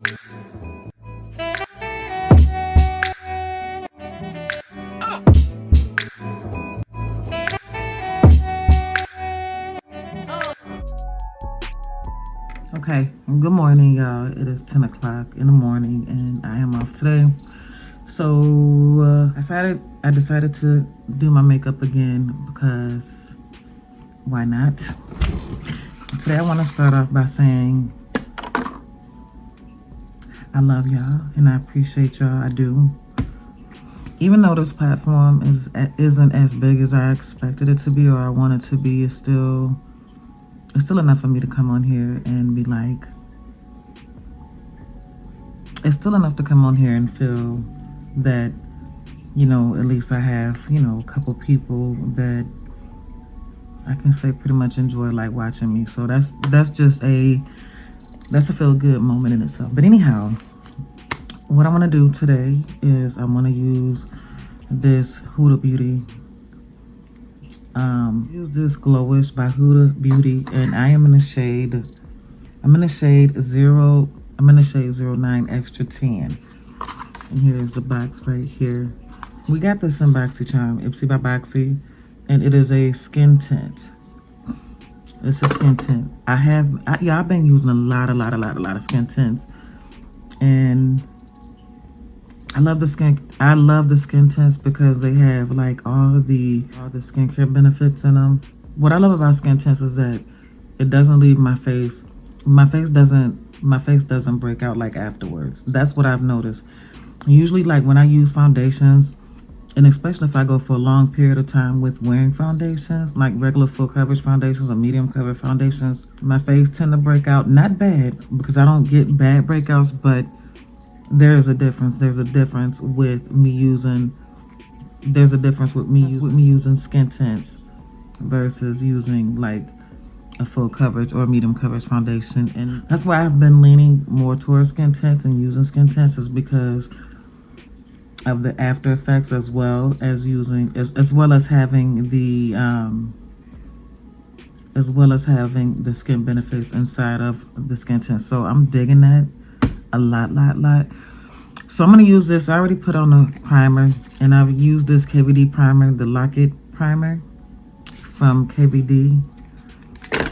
Okay, good morning, y'all. It is 10 o'clock in the morning and I am off today. So I decided to do my makeup again because why not? Today I want to start off by saying I love y'all and I appreciate y'all. I do. Even though this platform isn't as big as I expected it to be or I want it to be, it's still enough for me to come on here and be like, it's still enough to come on here and feel that, you know, at least I have, you know, a couple people that I can say pretty much enjoy like watching me. So that's a feel good moment in itself. But anyhow, what I want to do today is I want to use this Huda Beauty. Use this Glowish by Huda Beauty, and I am in the shade. I'm in the shade 09 extra tan. And here's the box right here. We got this in BoxyCharm, Ipsy by Boxy, and it is a skin tint. It's a skin tint. I've been using a lot of skin tints, and I love the skin tints because they have like all the skincare benefits in them. What I love about skin tints is that it doesn't leave my face. My face doesn't break out like afterwards. That's what I've noticed. Usually, like when I use foundations, and especially if I go for a long period of time with wearing foundations, like regular full coverage foundations or medium coverage foundations, my face tend to break out. Not bad, because I don't get bad breakouts, but there's a difference. There's a difference with me using using skin tints versus using like a full coverage or medium coverage foundation. And that's why I've been leaning more towards skin tints and using skin tints, is because of the after effects, as well as having the skin benefits inside of the skin tint. So I'm digging that a lot. So I'm going to use this. I already put on a primer, and I've used this KVD primer, the Lock-It primer from KVD.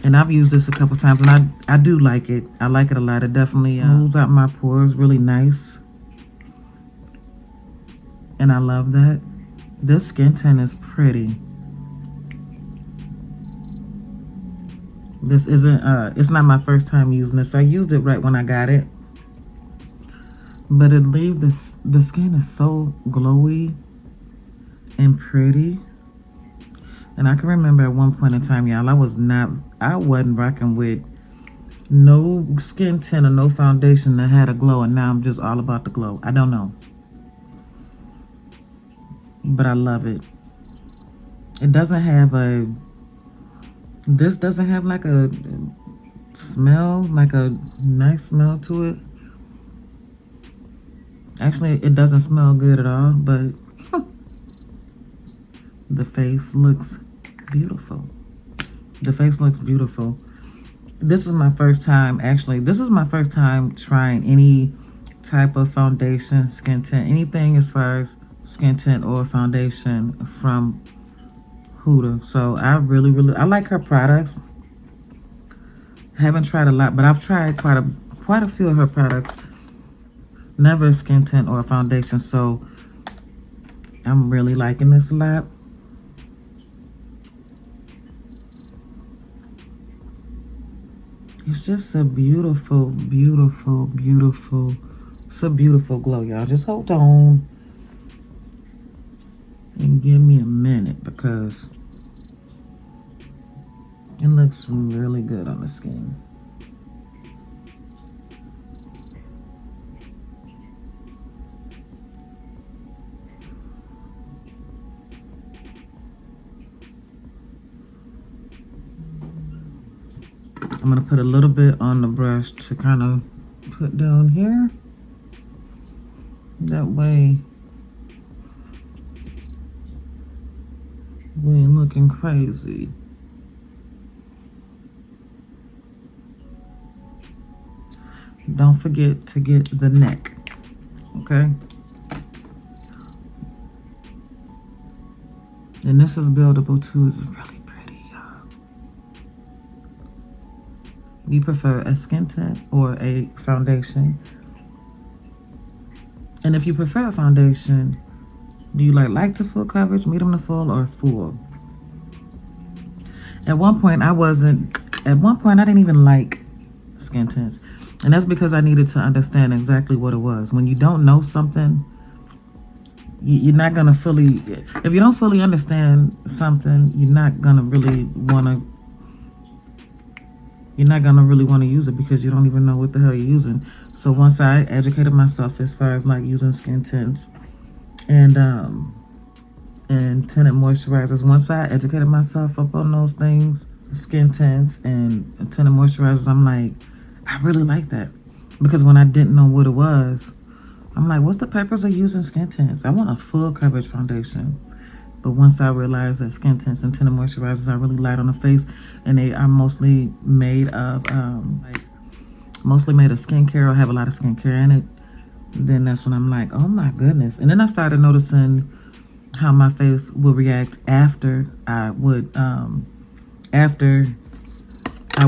And I've used this a couple times, and I do like it. I like it a lot. It definitely smooths out my pores really nice. And I love that. This skin tint is pretty. This isn't, it's not my first time using this. I used it right when I got it. But the skin is so glowy and pretty. And I can remember at one point in time, y'all, I wasn't rocking with no skin tint or no foundation that had a glow, and now I'm just all about the glow. I don't know. But I love it. It doesn't have this doesn't have like a smell, like a nice smell to it. Actually, it doesn't smell good at all, but the face looks beautiful. The face looks beautiful. This is my first time trying any type of foundation, skin tint, anything as far as skin tint or foundation from Huda. So I I like her products. Haven't tried a lot, but I've tried quite a few of her products. Never a skin tint or a foundation, so I'm really liking this a lot. It's just a beautiful it's a beautiful glow, y'all. Just hold on and give me a minute, because it looks really good on the skin. I'm gonna put a little bit on the brush to kind of put down here. That way we ain't looking crazy. don't forget to get the neck, okay? And this is buildable too. It's really pretty, y'all. Do you prefer a skin tint or a foundation? And if you prefer a foundation, do you like light to full coverage, medium to full, or full? At one point I didn't even like skin tints. And that's because I needed to understand exactly what it was. When you don't know something, you're not gonna fully, if you don't fully understand something, you're not gonna really wanna use it because you don't even know what the hell you're using. So once I educated myself as far as like using skin tints and tinted moisturizers, once I educated myself up on those things, skin tints and tinted moisturizers, I'm like, I really like that. Because when I didn't know what it was, I'm like, what's the purpose of using skin tints? I want a full coverage foundation. But once I realized that skin tints and tinted moisturizers are really light on the face, and they are mostly made of skincare or have a lot of skincare in it, then that's when I'm like, oh my goodness. And then I started noticing how my face would react after I would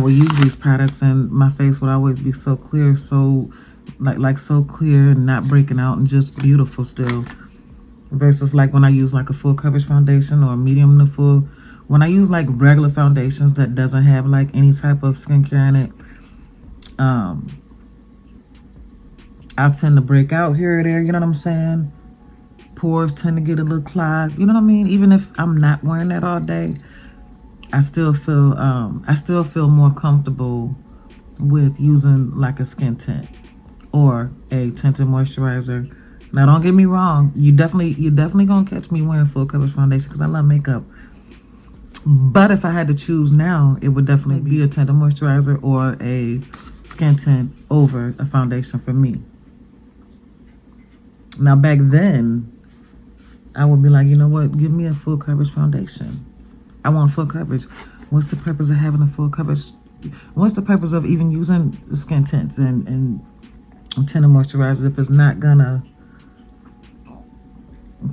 use these products, and my face would always be so clear, so like so clear and not breaking out and just beautiful still. Versus like when I use like a full coverage foundation or medium to full. When I use like regular foundations that doesn't have like any type of skincare in it, I tend to break out here or there, you know what I'm saying? Pores tend to get a little clogged, you know what I mean? Even if I'm not wearing that all day, I still feel more comfortable with using like a skin tint or a tinted moisturizer. Now don't get me wrong, you're definitely gonna catch me wearing full coverage foundation because I love makeup. But if I had to choose now, it would definitely be a tinted moisturizer or a skin tint over a foundation for me. Now back then, I would be like, you know what, give me a full coverage foundation. I want full coverage. What's the purpose of having a full coverage? What's the purpose of even using skin tints and tinted moisturizers if it's not gonna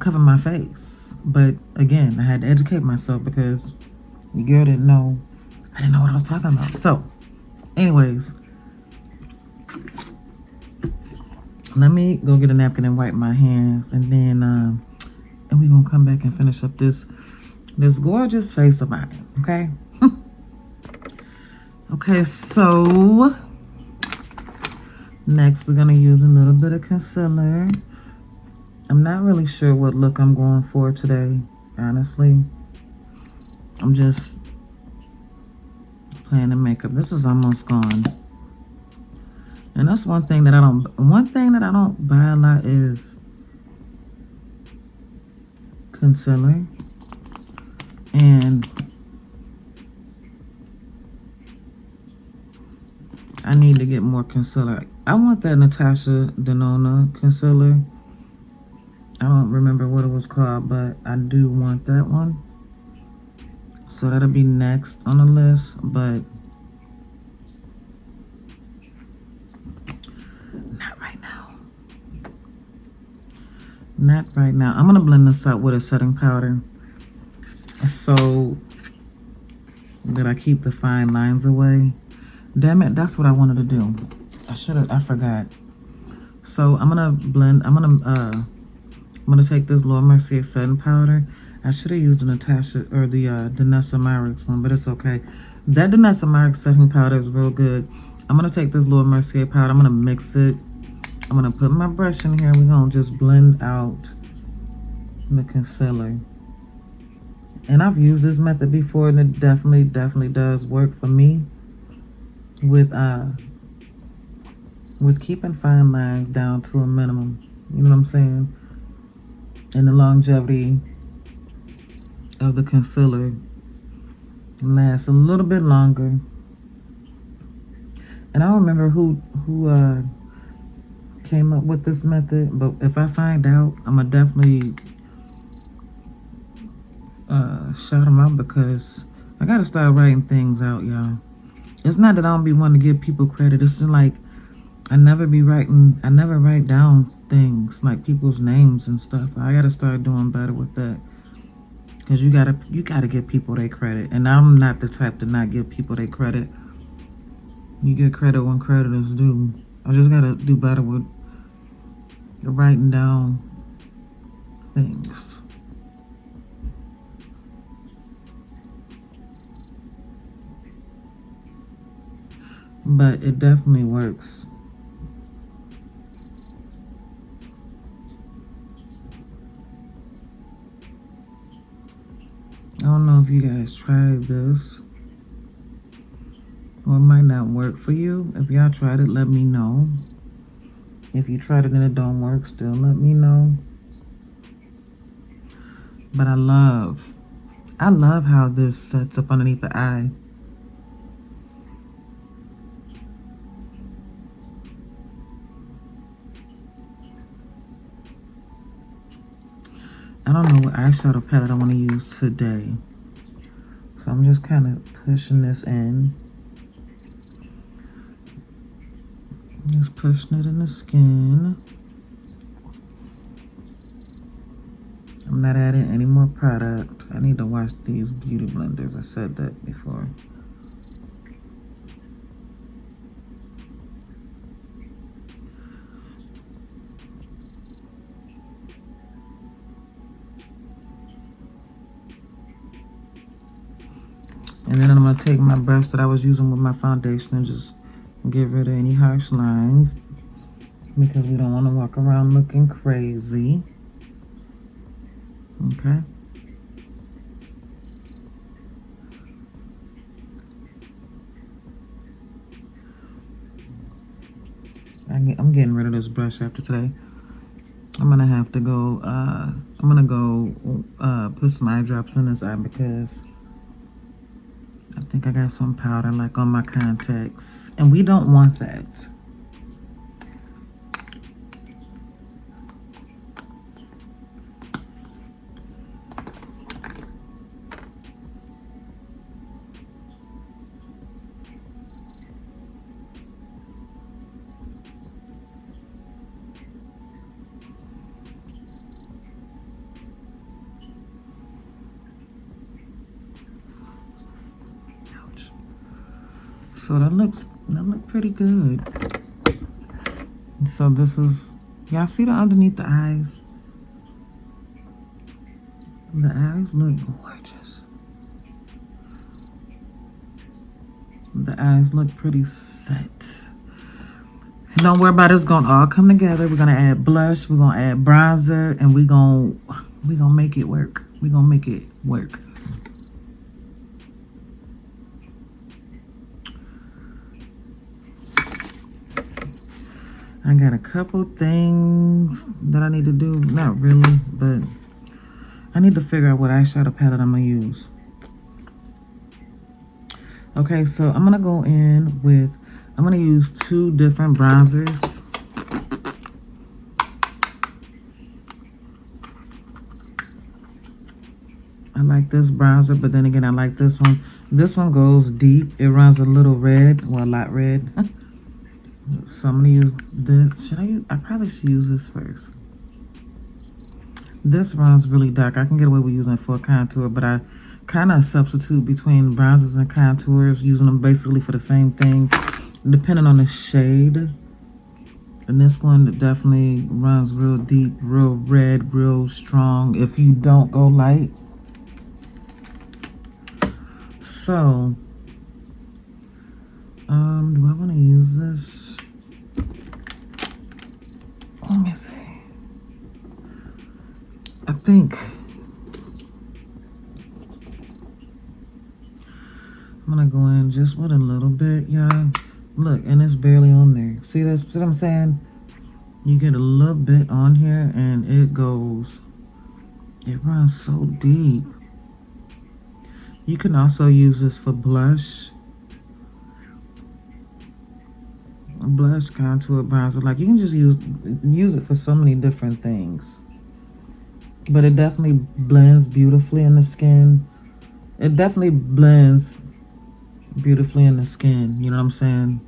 cover my face? But again, I had to educate myself because the girl didn't know. I didn't know what I was talking about. So, anyways, let me go get a napkin and wipe my hands, and then and we're gonna come back and finish up this gorgeous face of mine. Okay. Okay, so next we're gonna use a little bit of concealer. I'm not really sure what look I'm going for today, honestly. I'm just playing the makeup. This is almost gone. And that's one thing that I don't buy a lot is concealer. And I need to get more concealer. I want that Natasha Denona concealer. I don't remember what it was called, but I do want that one. So that'll be next on the list, but not right now. Not right now. I'm gonna blend this out with a setting powder so that I keep the fine lines away. Damn it, that's what I wanted to do. I forgot. So I'm gonna take this Laura Mercier setting powder. I should have used the Natasha or the Danessa Myricks one, but it's okay. That Danessa Myricks setting powder is real good. I'm gonna take this Laura Mercier powder. I'm gonna mix it. I'm gonna put my brush in here. We're gonna just blend out the concealer. And I've used this method before, and it definitely does work for me with keeping fine lines down to a minimum. You know what I'm saying? And the longevity of the concealer lasts a little bit longer. And I don't remember who came up with this method, but if I find out, I'm gonna definitely shout them out because I gotta start writing things out, y'all. It's not that I don't be wanting to give people credit. It's just like I never write down things like people's names and stuff. I gotta start doing better with that. Cause you gotta give people their credit. And I'm not the type to not give people their credit. You get credit when credit is due. I just gotta do better with writing down things. But it definitely works. I don't know if you guys tried this, or it might not work for you. If y'all tried it, let me know. If you tried it and it don't work, still let me know. But I love how this sets up underneath the eye. I don't know what eyeshadow palette I want to use today. So I'm just kind of pushing this in. Just pushing it in the skin. I'm not adding any more product. I need to wash these beauty blenders. I said that before. And then I'm going to take my brush that I was using with my foundation and just get rid of any harsh lines, because we don't want to walk around looking crazy. Okay. I'm getting rid of this brush after today. I'm gonna have to go, put some eye drops in this eye, because I think I got some powder like on my contacts, and we don't want that. So that look pretty good. So this is, y'all see the underneath the eyes? The eyes look gorgeous. The eyes look pretty set. Don't worry about it, it's gonna all come together. We're gonna add blush, we're gonna add bronzer, and we're gonna make it work. We're gonna make it work. I got a couple things that I need to do. Not really, but I need to figure out what eyeshadow palette I'm gonna use. Okay, so I'm gonna go in with, I'm gonna use two different bronzers. I like this bronzer, but then again, I like this one. This one goes deep. It runs a little red, well, a lot red. So I'm gonna use this. I probably should use this first. This runs really dark. I can get away with using it for a contour, but I kind of substitute between bronzers and contours, using them basically for the same thing, depending on the shade. And this one definitely runs real deep, real red, real strong if you don't go light. So, do I want to use this? Let me see. I think I'm gonna go in just with a little bit, y'all. Look, and it's barely on there. See this? See what I'm saying? You get a little bit on here, and it goes. It runs so deep. You can also use this for blush. Blush, contour, bronzer. Like, you can just use it for so many different things. But it definitely blends beautifully in the skin. It definitely blends beautifully in the skin, you know what I'm saying?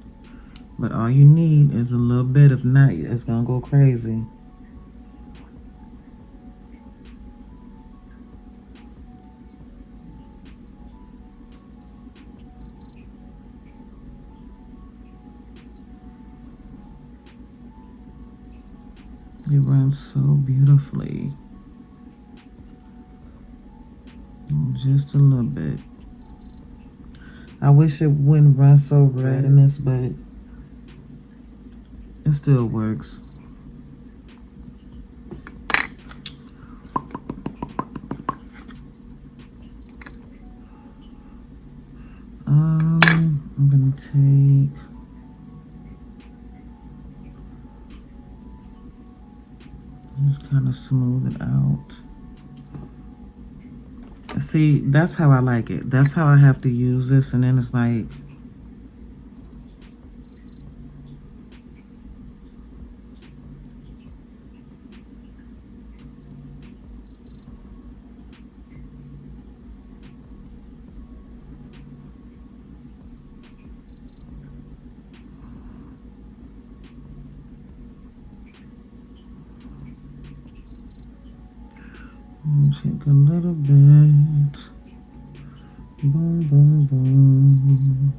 But all you need is a little bit. If not, it's gonna go crazy. It runs so beautifully. Just a little bit. I wish it wouldn't run so red in this, but it still works. I'm gonna take just kind of smooth it out. See, that's how I like it. That's how I have to use this, and then it's like take a little bit. Boom, boom, boom.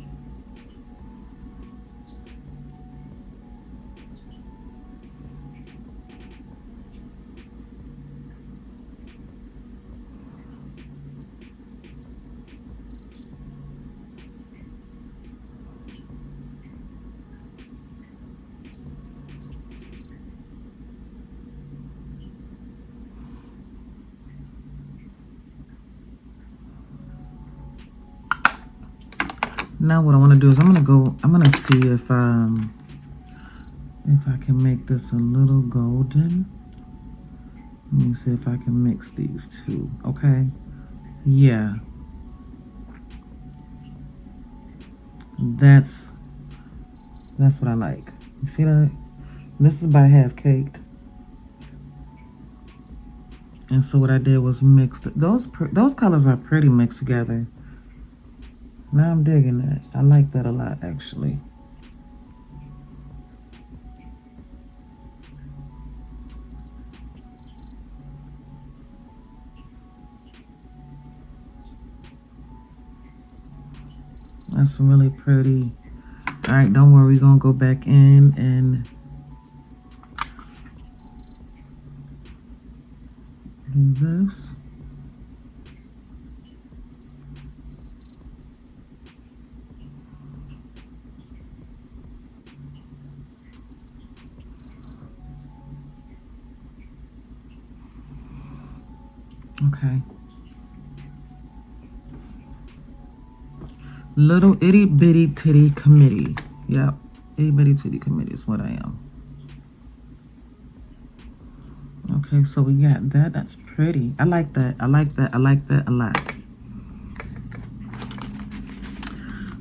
Now what I want to do is I'm gonna see if I can make this a little golden. Let me see if I can mix these two. Okay. Yeah. That's what I like. You see that? This is by Half Caked. And so what I did was mix those colors are pretty mixed together. Now I'm digging that. I like that a lot, actually. That's really pretty. All right, don't worry. We're going to go back in and do this. Okay. Little itty bitty titty committee. Yep. Itty bitty titty committee is what I am. Okay, so we got that. That's pretty. I like that. I like that. I like that a lot.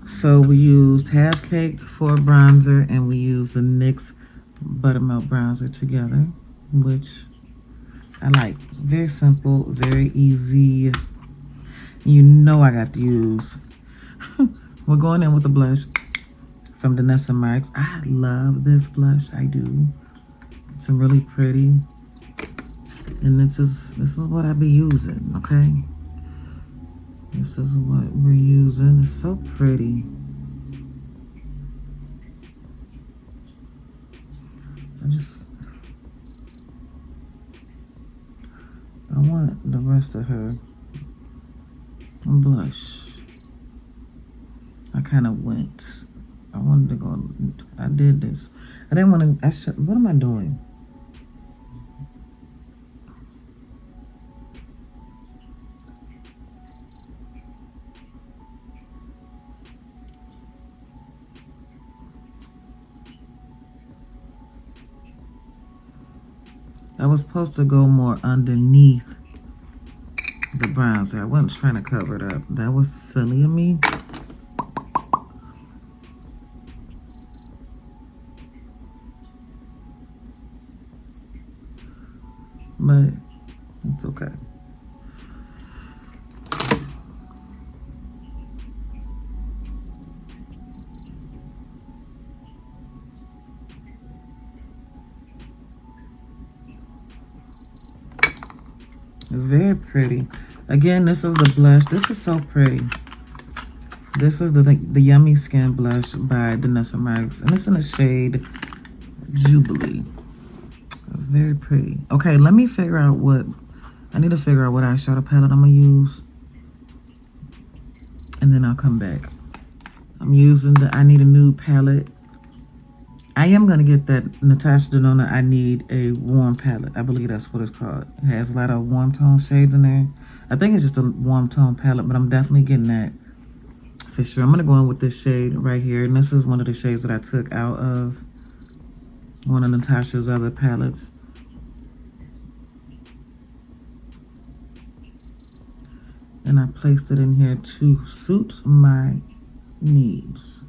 So we used Half Caked for bronzer, and we used the NYX Buttermilk bronzer together, which I like. Very simple, very easy. You know I got to use. We're going in with the blush from Danessa Marks. I love this blush. I do. It's really pretty. And this is what I be using, okay? This is what we're using. It's so pretty. I want the rest of her blush. I kind of went. I wanted to go. I did this. I didn't want to. What am I doing? I was supposed to go more underneath the bronzer. I wasn't trying to cover it up. That was silly of me. But it's okay. Very pretty. Again, this is the blush. This is so pretty. This is the Yummy Skin Blush by Danessa Myricks, and it's in the shade Jubilee. Very pretty. Okay, let me figure out what, I need to figure out what eyeshadow palette I'm gonna use, and then I'll come back. I'm using the I Need a Nude palette. I am gonna get that Natasha Denona I Need a Warm palette. I believe that's what it's called. It has a lot of warm tone shades in there. I think it's just a warm tone palette, but I'm definitely getting that for sure. I'm gonna go in with this shade right here, and this is one of the shades that I took out of one of Natasha's other palettes. And I placed it in here to suit my needs.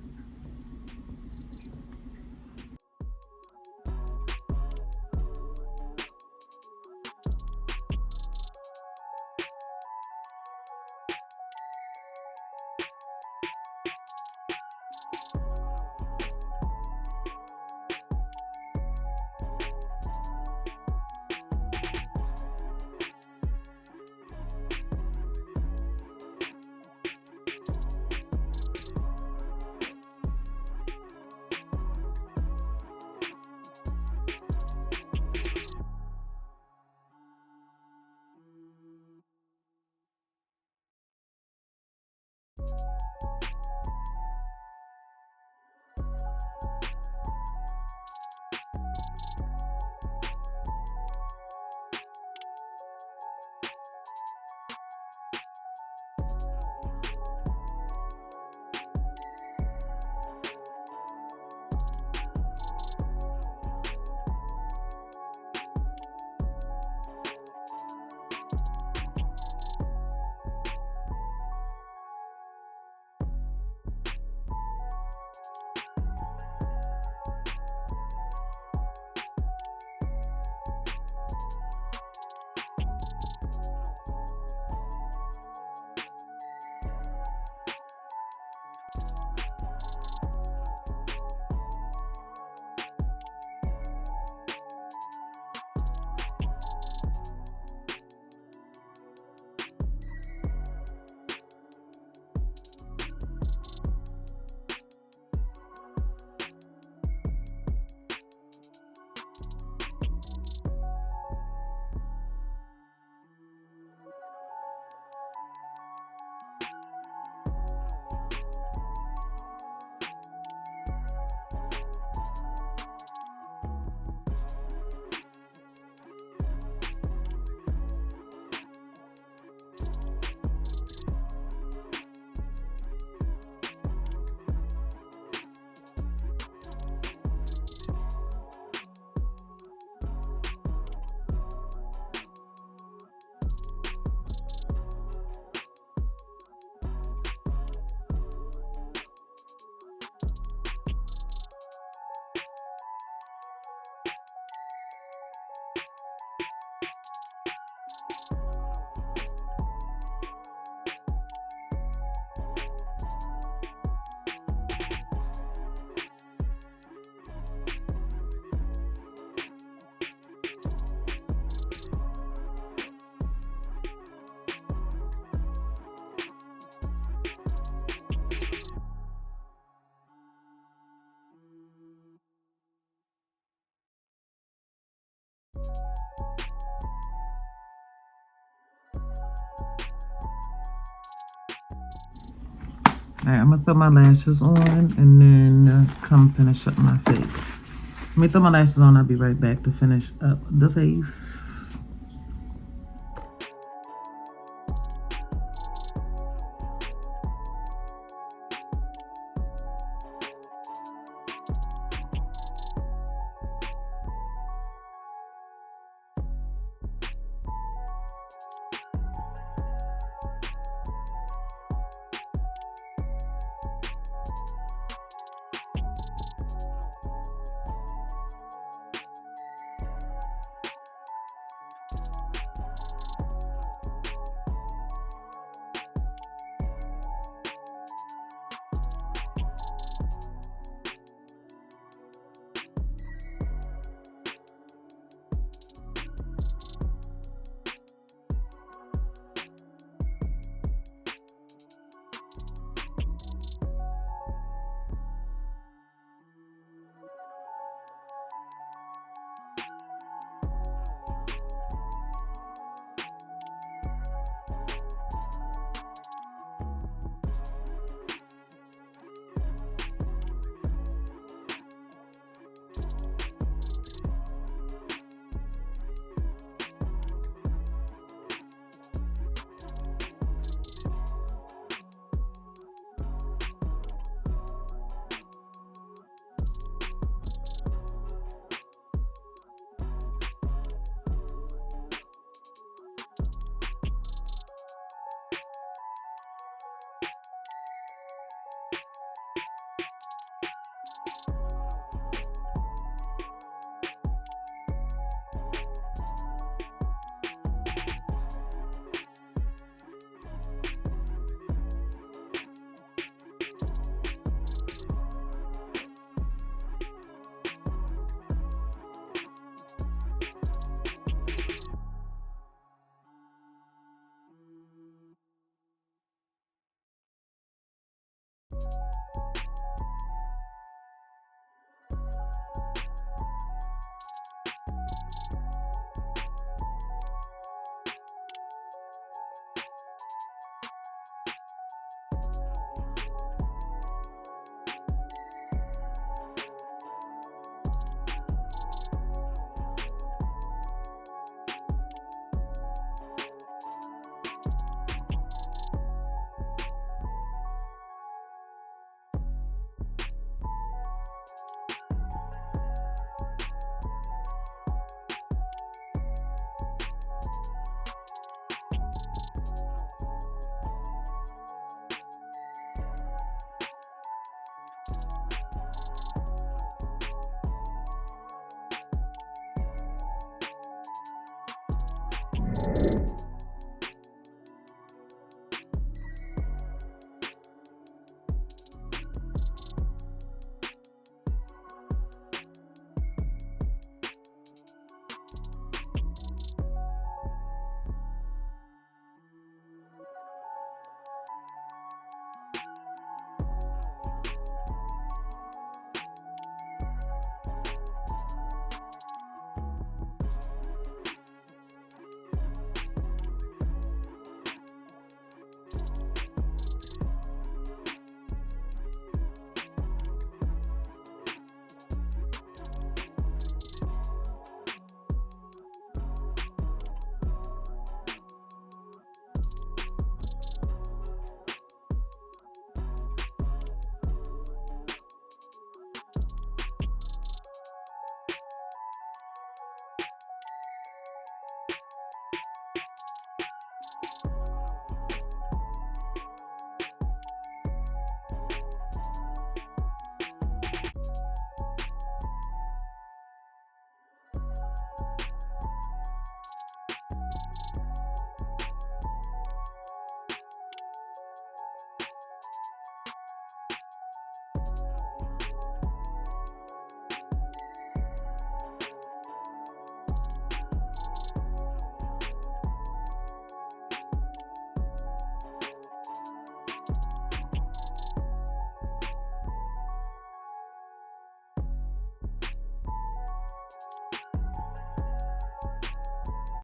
Alright, I'm gonna throw my lashes on and then come finish up my face. Let me throw my lashes on, I'll be right back to finish up the face.